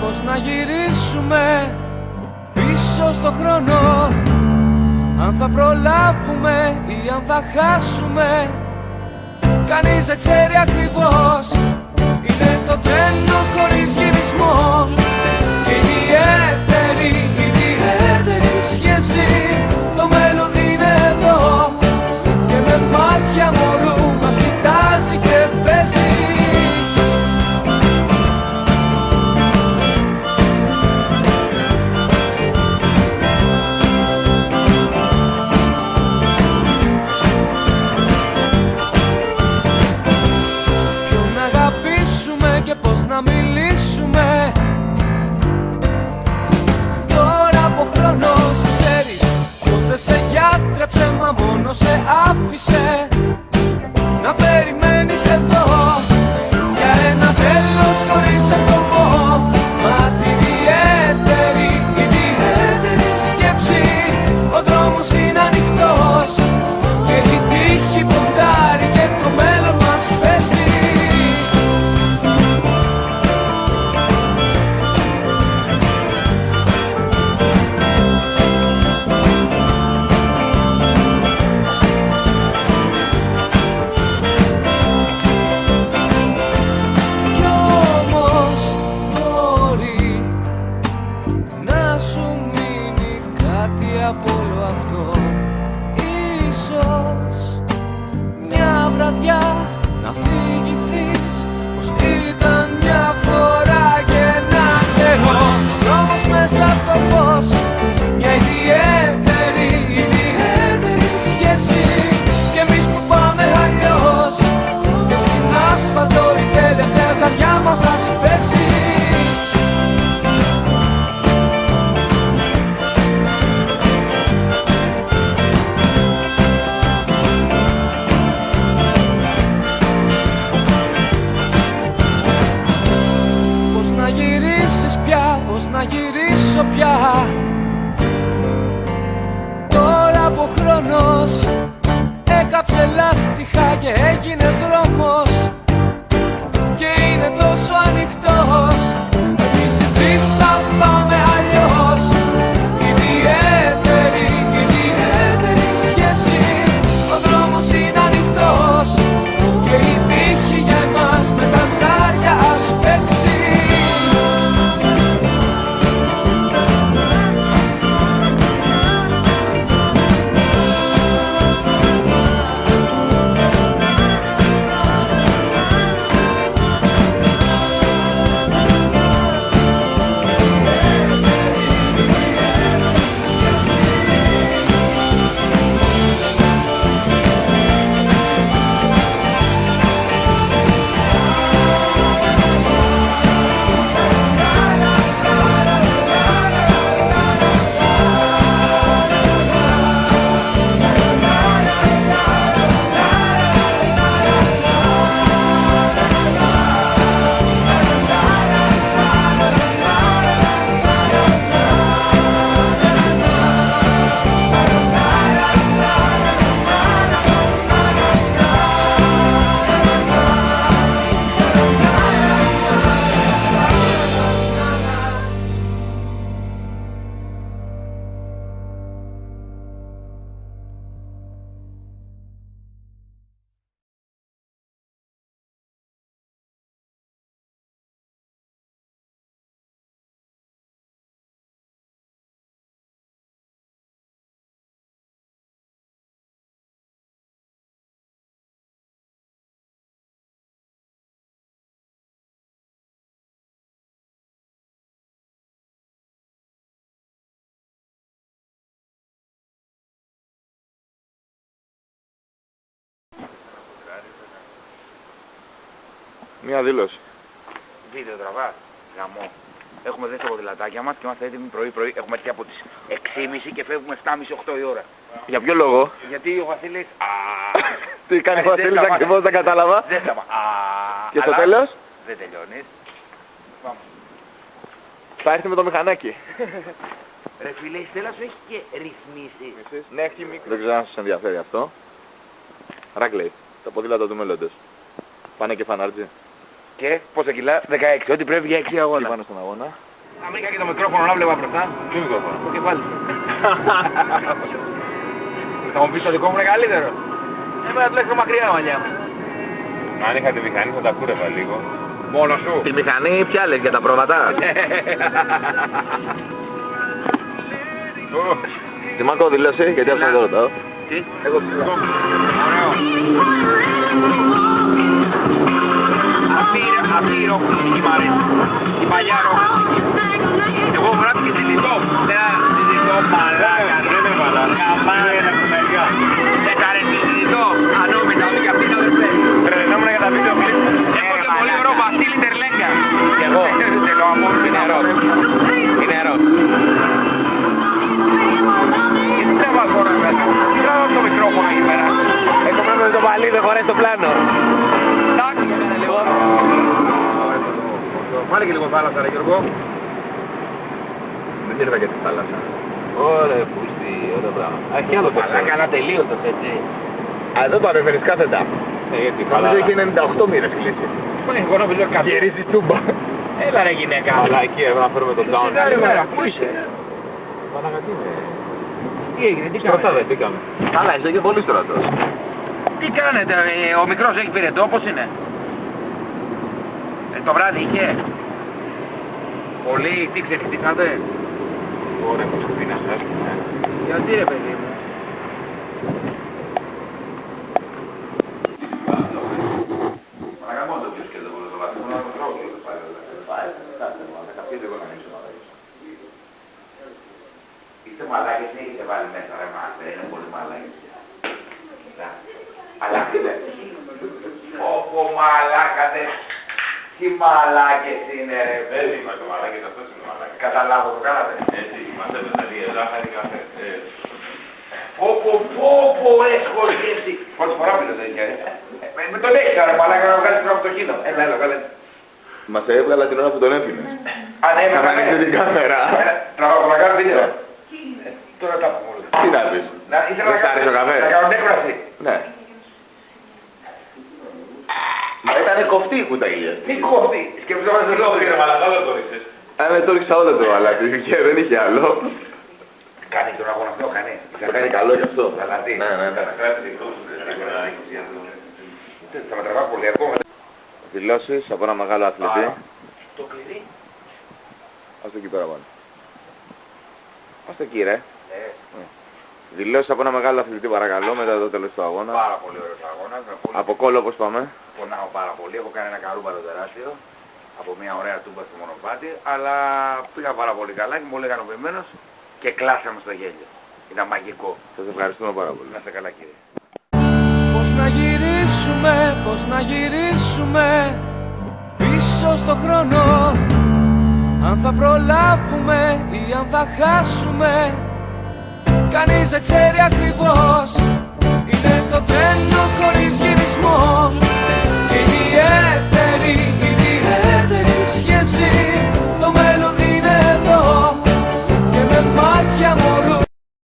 Πώς να γυρίσουμε πίσω στο χρόνο, αν θα προλάβουμε ή αν θα χάσουμε, κανείς δεν ξέρει ακριβώς. Είναι το τρένο χωρίς γυρισμό, ιδιαίτερη σχέση. Το μέλλον είναι εδώ και με μάτια μωρού μας κοιτάζει και παίζει. Να μιλήσουμε τώρα από χρόνος. Ξέρεις πως δεν σε γιατρέψε, μα μόνο σε άφησε να περιμένεις εδώ για ένα τέλος χωρίς ερχομό. Μα τη ιδιαίτερη σκέψη, ο δρόμος είναι ανοιχτός και η τύχη ποντάρει και το μέλλον μας παίζει. Από όλο αυτό ίσως μια βραδιά να φύγηθείς, πως ήταν μια φορά και ένα καιρό. Όμως μέσα στο φως μια ιδιαίτερη σχέση, και εμείς που πάμε αλλιώς και στην άσφαλτο η τελευταία ζαριά μας ας πέσει. Πώς να γυρίσω πια, τώρα που ο χρόνος έκαψε λάστιχα και έγινε δρόμος και είναι τόσο ανοιχτός. Εμείς οι τρεις θα πάμε αλλιώς, ιδιαίτερη σχέση. Ο δρόμος είναι ανοιχτός και η τύχη για εμάς με τα ζάρια ας παίξει. Μία δήλωση. Βίντεο τραβά. Γαμό. Έχουμε δει τα ποδηλατάκια μας και είμαστε έτοιμοι πρωί-πρωί. Έχουμε έρθει από τις 6.30 και φεύγουμε 7.30-8 η ώρα. Για ποιο λόγο? Γιατί ο Βασίλης... Τι κάνει ο Βασίλης ακριβώς, δεν κατάλαβα. Δεν σταμα. Και στο τέλος? Δεν τελειώνεις. Πάμε. Θα έρθει με το μηχανάκι. Ρε φίλε, η Στέλλα σου έχει και ρυθμίσει. Ναι, έχει μικρό. Δεν ξέρω αν σας ενδιαφέρει αυτό. Ράκλεϊ, τα ποδήλατα του μέλλοντος. Πάνε και φανάρτζι. Και πόσα κιλά? 16, ό,τι πρέπει για 6 αγώνα. Τι πάνω στον αγώνα. Αν βρήκα και το μικρόφωνο να βλέπα μπροστά. Τι μικρόφωνο. Το κεφάλι. Θα μου πεις το δικό μου είναι καλύτερο. Εμένα τουλάχιστον μακριά μαλλιά μου. Αν είχα τη μηχανή θα τα κούρευα λίγο. Μόνος σου. Τη μηχανή ποια λες για τα πρόβατα. Θυμάμαι δηλώσει γιατί αυτό δεν ρωτάω. Τι? Εγώ ψηλά. Ωραίο. Αυτή η ροκ μουσική μ' αρέσει. Η παλιά ροκ. Εγώ βράδυ και συζητώ. Συζητώ μαλάκα. Δεν είναι μαλάκα. Καμάρα. Δεν σ' αρέσει συζητώ. Ανώμητα ότι κι αυτή είναι αδερφέ. Τρελαινόμουν για τα βίντεο κλιπ. Έχω και πολύ ωραίο Βασίλη Τερλέγκα. Κι εγώ. Θέλω από όλους Είναι ερώτ. Είναι ερώτ. γιατί δεν βάζω τώρα μέσα. Τι τραβάω το μικρόφωνο εκεί πέρα. Έχω πρόβλημα με το παλί, δεν χωράει στο πλάνο. Εντάξει, λίγο. Βάλε και λίγο θάλασσα ρε Γιώργο. Δεν ήρθα και τη θάλασσα. Ωραία, πούστη, ωραία πράγμα. Έχει κι άλλο Αλλά πέρα. καλά τελείωτο έτσι. Α, εδώ το ανεβαίνεις κάθετα. Γιατί νομίζω έχει 98 μοίρες κλείσει. Εγώ νομίζω κάτι. Γυρίζεις τούμπα. Έλα ρε γυναίκα. Αλλά εκεί εγώ να φέρουμε τον down. Καλημέρα, πού είσαι. Μαλάκα τι είναι. Τι έγινε, τι Στρατά κάνετε. δεν πήγαμε. Καλά, είσαι και πολύ στρατός. Τι κάνετε, ο μικρός έχει πυρετό, πώς είναι. Το βράδυ είχε. Πολύ, τι ξεχτήσατε. Ωραία, πως πίνασες. Γιατί ρε παιδί μου. Παρακαλώ το πεις και δεν μπορείς να βάζεις. Μόνο να τρώω και δεν πάει. Κάτε μου, να καφείτε εγώ να μην μαλάκες. Είστε μαλάκες ή έχετε βάλει μέσα ρε μάστε, είναι πολύ μαλάκες. Αλλά Όπο μαλάκατε. Τι μαλάκες είναι ρε. Δεν είμαστε μαλάκες, αυτός είναι μαλάκες. Καταλάβω το κάνατε. Έτσι, είμαστε με τα λίγα ζάχαρη καφέ. Πω, έχω αρχίσει. Πρώτη φορά πήρε τέτοια. Με τον έχει ρε μαλάκα να βγάλεις πριν από το κίνο. Έλα, καλέ. Μας έβγαλα την ώρα που τον έπινες. Αν έβγαλα, Άνοιξε την κάμερα. τραβάω να κάνω βίντεο. Τώρα τα πούμε όλα. Τι να πεις. Ήθελα Δεν σ' άρεσε ο καφές. να κάνω έκφραση. Ναι. Μα ήταν κοφτή που τα είχε. Τι κόβει. Σκεφτόμαστε το λόγο. το ρίξες. Με το ρίξα όλο το μαλάκι και δεν είχε άλλο. Κάνει τον αγώνα αυτό, κάνει. Θα κάνει καλό γι' αυτό. Αλλά τι. Ναι. Θα με τραβά πολύ ακόμα. Δηλώσεις από ένα μεγάλο αθλητή. Το κλειδί. Ας το εκεί πέρα πάνω. Ας το εκεί ρε. Δηλώσεις από ένα μεγάλο αθλητή παρακαλώ μετά το τέλος του αγώνα. Πάρα πολύ ωραίος αγώνας. Από κόλλο όπως πάμε. Πονάω πάρα πολύ. Έχω κάνει ένα καρούμπαλο τεράστιο. Από μια ωραία τούμπα στο μονοπάτι. Αλλά πήγα πάρα πολύ καλά και είμαι πολύ ικανοποιημένος. Και κλάσαμε στο γέλιο. Ήταν μαγικό. Σας ευχαριστούμε πάρα πολύ. Να είστε καλά κύριε. Πώς να γυρίσουμε πίσω στο χρόνο. Αν θα προλάβουμε ή αν θα χάσουμε, κανείς δεν ξέρει ακριβώς. Είναι το τρένο χωρίς γυρισμό.